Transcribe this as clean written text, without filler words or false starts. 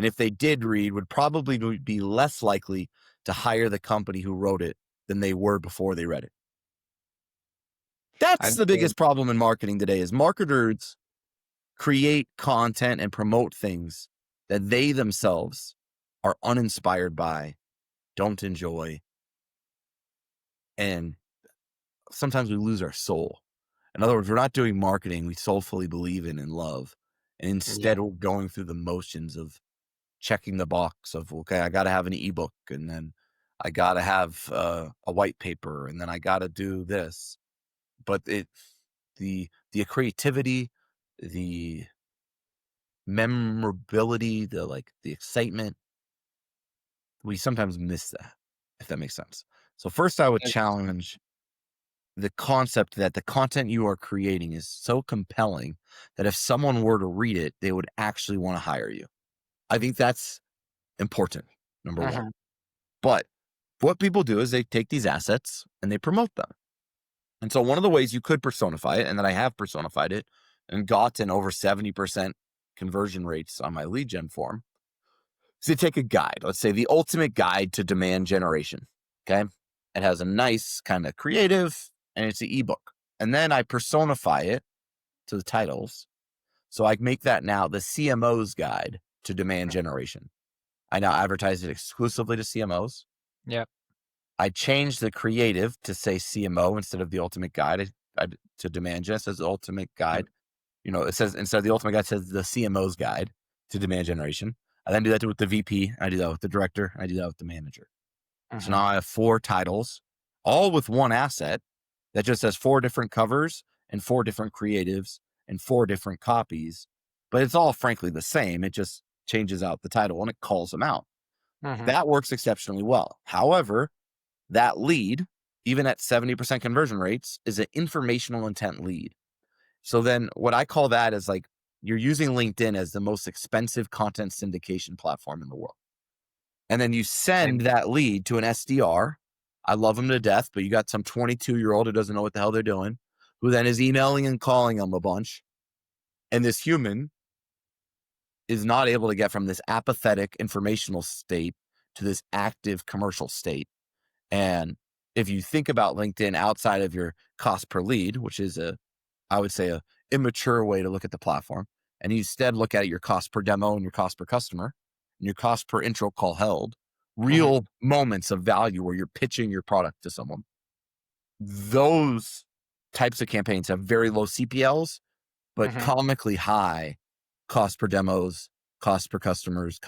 And if they did read, would probably be less likely to hire the company who wrote it than they were before they read it. That's I'd the say biggest problem in marketing today is marketers create content and promote things that they themselves are uninspired by, don't enjoy, and sometimes we lose our soul. In other words, we're not doing marketing we soulfully believe in and love. And yeah. instead, we're going through the motions of checking the box of, okay, I got to have an ebook, and then I got to have a white paper, and then I got to do this. But the creativity, the memorability, the excitement, we sometimes miss that, if that makes sense. So first, I would Yes. challenge the concept that the content you are creating is so compelling that if someone were to read it, they would actually want to hire you. I think that's important, number one. Mhm. But what people do is they take these assets and they promote them. And so one of the ways you could personify it, and that I have personified it and gotten over 70% conversion rates on my lead gen form, is to take a guide, let's say the ultimate guide to demand generation. Okay. It has a nice kind of creative and it's an ebook. And then I personify it to the titles. So I make that now the CMO's guide to demand generation. I now advertise it exclusively to CMOs. Yep. I changed the creative to say CMO instead of the ultimate guide to demand gen. It says the ultimate Yep. guide. It says instead of the ultimate guide, it says the CMO's guide to demand generation. I then do that with the VP. I do that with the director. I do that with the manager. So Mhm. now I have 4 titles, all with one asset that just has 4 different covers and 4 different creatives and 4 different copies. But it's all frankly the same. It just changes out the title and it calls them out. Mhm. That works exceptionally well. However, that lead, even at 70% conversion rates, is an informational intent lead. So then what I call that is like you're using LinkedIn as the most expensive content syndication platform in the world. And then you send And that lead to an SDR. I love him to death, but you got some 22-year-old who doesn't know what the hell they're doing, who then is emailing and calling them a bunch. And this human is not able to get from this apathetic informational state to this active commercial state. And if you think about LinkedIn outside of your cost per lead, which is I would say a immature way to look at the platform, and you instead look at your cost per demo and your cost per customer and your cost per intro call held, Mhm. real moments of value where you're pitching your product to someone. Those types of campaigns have very low CPLs, but Mhm. comically high cost per demos, cost per customers,